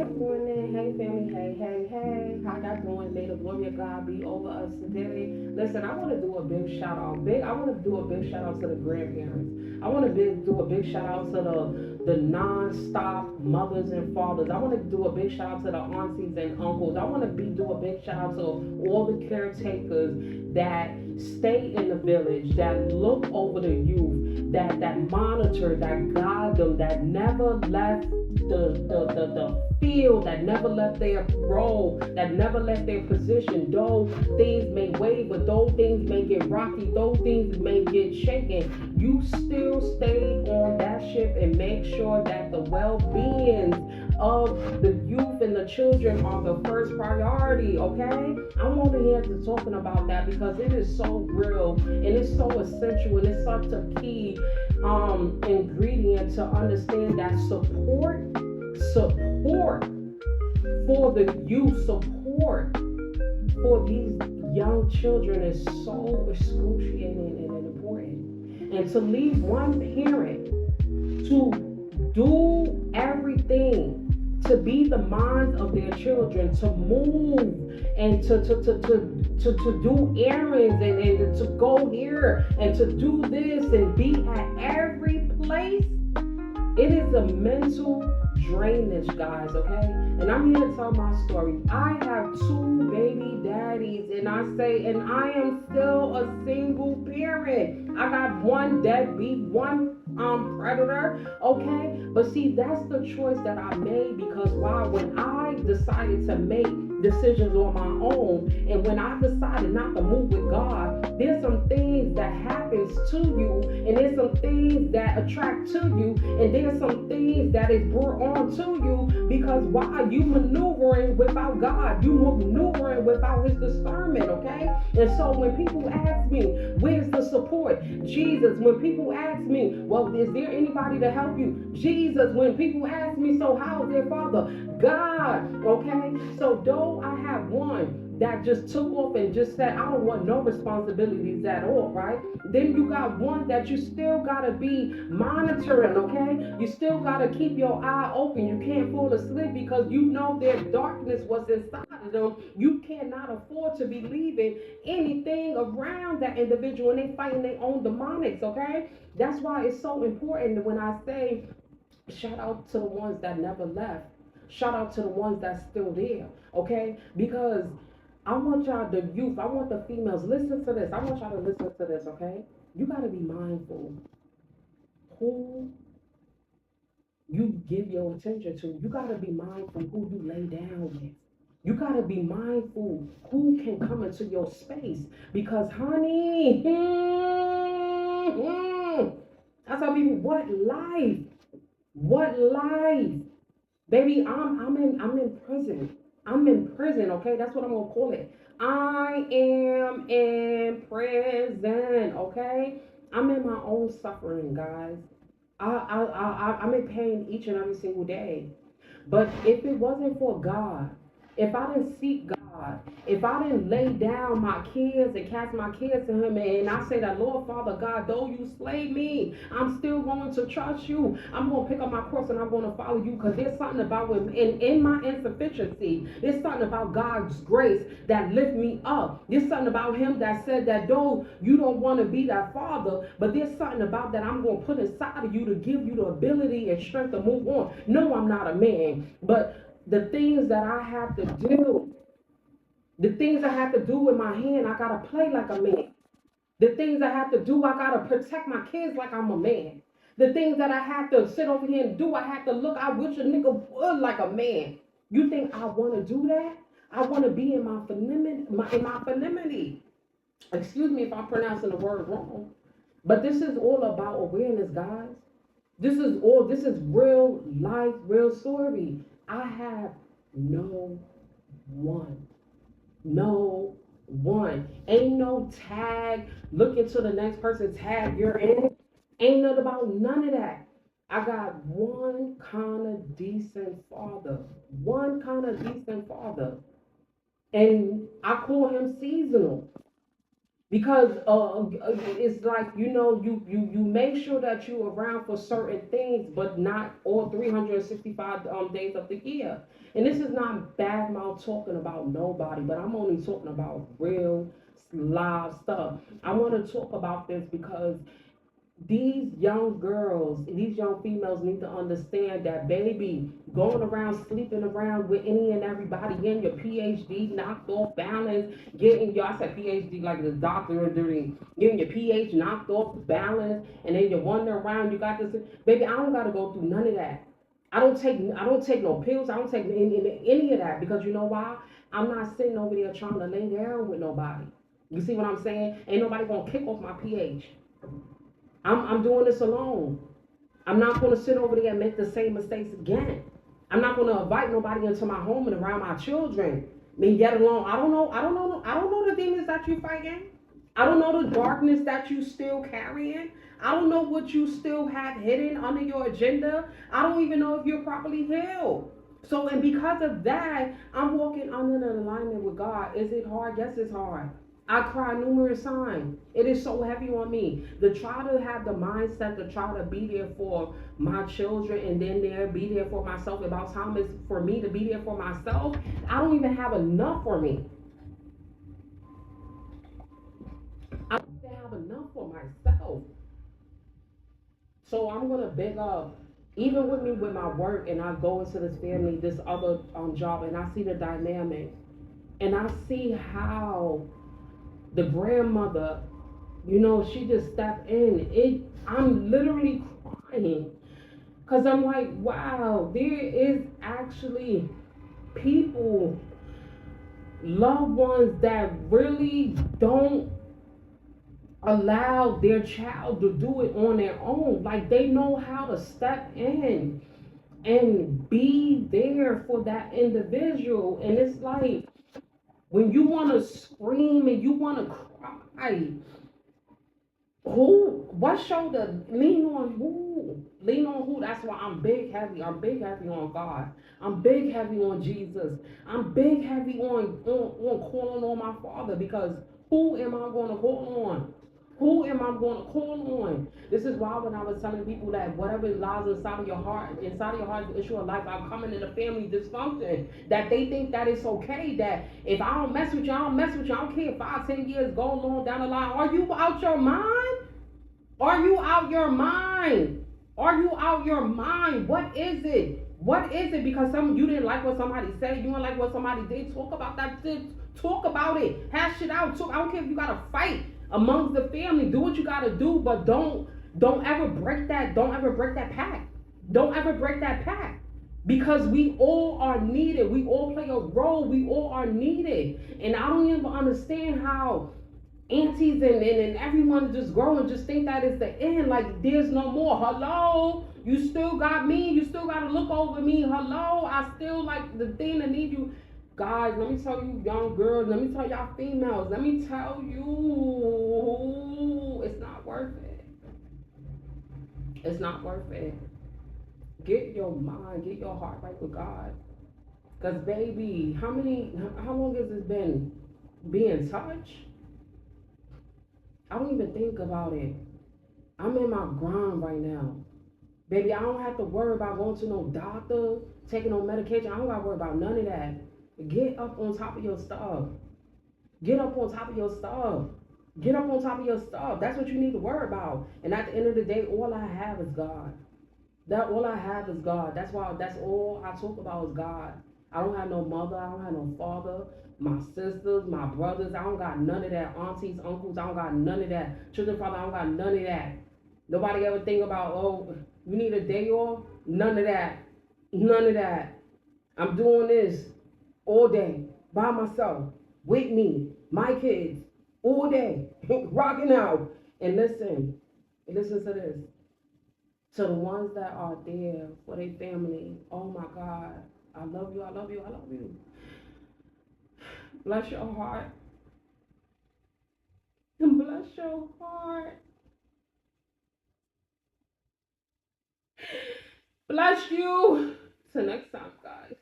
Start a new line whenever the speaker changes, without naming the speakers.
Good morning. Hey, family. Hey, hey, hey. How y'all doing? May the glory of God be over us today. Listen, I want to do a big shout out. I want to do a big shout out to the grandparents. I want to do a big shout out to the non-stop mothers and fathers. I want to do a big shout out to the aunties and uncles. I want to do a big shout out to all the caretakers that stay in the village, that look over the youth, that monitor, that guide them, that never left the field, that never left their role, that never left their position. Though things may waver, though things may get rocky, though things may get shaken, you still stay on that ship and make sure that the well-being of the youth and the children are the first priority, okay? I'm over here to talking about that because it is so real and it's so essential and it's such a key ingredient to understand that support for the youth, support for these young children is so excruciating and important. And to leave one parent to do everything to be the minds of their children, to move and to do errands and to go here and to do this and be at every place, it is a mental drainage, guys, okay? And I'm here to tell my story. I have two baby daddies, and I am still a single parent. I got one deadbeat, one predator, okay? But see, that's the choice that I made because why? When I decided to make decisions on my own, and when I decided not to move with God, there's some things that happens to you, and there's some things that attract to you, and there's some things that is brought on to you because why? You maneuvering without God, you maneuvering without His discernment, okay? And so when people ask me, where's the support? Jesus. When people ask me, well, is there anybody to help you? Jesus. When people ask me, so how's their father? God, okay? So though I have one that just took off and just said, I don't want no responsibilities at all, right? Then you got one that you still gotta be monitoring, okay? You still gotta keep your eye open. You can't fall asleep because you know there's darkness was inside of them. You cannot afford to be leaving anything around that individual and they fighting their own demonics, okay? That's why it's so important when I say shout out to the ones that never left. Shout out to the ones that's still there, okay? Because I want y'all, the youth, I want the females, listen to this. I want y'all to listen to this, okay? You got to be mindful who you give your attention to. You got to be mindful who you lay down with. You got to be mindful who can come into your space. Because, honey, I tell people, what life? What life? Baby, I'm in prison. I'm in prison, okay? That's what I'm gonna call it. I am in prison, okay? I'm in my own suffering, guys. I'm in pain each and every single day. But if it wasn't for God, if I didn't seek God, if I didn't lay down my kids and cast my kids to Him, and I say that, Lord Father God, though you slay me, I'm still going to trust you. I'm going to pick up my cross and I'm going to follow you because there's something about when in my insufficiency, there's something about God's grace that lift me up. There's something about Him that said that though you don't want to be that father, but there's something about that I'm going to put inside of you to give you the ability and strength to move on. No, I'm not a man, but the things that I have to do, the things I have to do with my hand, I gotta play like a man. The things I have to do, I gotta protect my kids like I'm a man. The things that I have to sit over here and do, I have to look, I wish a nigga would like a man. You think I wanna do that? I wanna be in my femininity. Excuse me if I'm pronouncing the word wrong. But this is all about awareness, guys. This is real life, real story. I have no one. No one. Ain't no tag. Look into the next person tag you're in. Ain't nothing about none of that. I got one kind of decent father. One kind of decent father. And I call him seasonal. because it's like, you make sure that you're around for certain things, but not all 365 days of the year. And this is not bad mouth talking about nobody, but I'm only talking about real live stuff. I want to talk about this because these young girls, these young females need to understand that, baby, going around sleeping around with any and everybody, getting your PhD knocked off balance, getting your, I said PhD like the doctor degree, getting your PhD knocked off balance, and then you're wandering around, you got this, baby, I don't got to go through none of that. I don't take no pills. I don't take any of that, because you know why? I'm not sitting over there trying to lay down with nobody. You see what I'm saying? Ain't nobody gonna kick off my pH. I'm doing this alone. I'm not going to sit over there and make the same mistakes again. I'm not going to invite nobody into my home and around my children. I mean, get along. I don't know the demons that you fighting. I don't know the darkness that you still carrying. I don't know what you still have hidden under your agenda. I don't even know if you're properly healed. So, and because of that, I'm walking under an alignment with God. Is it hard? Yes, it's hard. I cry numerous times. It is so heavy on me to try to have the mindset to try to be there for my children, and then be there for myself. About time is for me to be there for myself. I don't even have enough for me. I don't even have enough for myself. So I'm gonna big up, even with me with my work, and I go into this family, this other job, and I see the dynamic, and I see how the grandmother, she just stepped in. I'm literally crying, because I'm like, wow, there is actually people, loved ones, that really don't allow their child to do it on their own. Like, they know how to step in and be there for that individual. And it's like, when you want to scream and you want to cry, what shoulder? Lean on who? Lean on who? That's why I'm big heavy. I'm big heavy on God. I'm big heavy on Jesus. I'm big heavy on calling on my Father, because who am I going to call on? Who am I going to call on? This is why when I was telling people that whatever lies inside of your heart is the issue of life. I'm coming in a family dysfunction, that they think that it's okay, that if I don't mess with you, I don't mess with you. I don't care 5, 10 years go along down the line. Are you out your mind? Are you out your mind? Are you out your mind? What is it? What is it? Because you didn't like what somebody said, you didn't like what somebody did. Talk about that shit. Talk about it. Hash it out. I don't care if you gotta fight amongst the family. Do what you gotta do, but don't ever break that. Don't ever break that pact. Don't ever break that pact. Because we all are needed. We all play a role. We all are needed. And I don't even understand how aunties and everyone just grow and just think that it's the end. Like, there's no more. Hello, you still got me. You still got to look over me. Hello, I still like the thing that need you. Guys, let me tell you, young girls. Let me tell y'all, females. Let me tell you, it's not worth it. It's not worth it. Get your mind, get your heart right with God. Cause baby, how long has this been being touched? I don't even think about it. I'm in my grind right now. Baby, I don't have to worry about going to no doctor, taking no medication. I don't got to worry about none of that. Get up on top of your stuff. Get up on top of your stuff. Get up on top of your stuff. That's what you need to worry about. And at the end of the day, all I have is God. All I have is God. That's all I talk about is God. I don't have no mother. I don't have no father. My sisters, my brothers, I don't got none of that. Aunties, uncles, I don't got none of that. Children, father, I don't got none of that. Nobody ever think about, oh, you need a day off? None of that. None of that. I'm doing this all day by myself, with me, my kids, all day, rocking out. And listen to this. To the ones that are there for their family, oh my God, I love you, I love you, I love you. Bless your heart. And bless your heart. Bless you. Till next time, guys.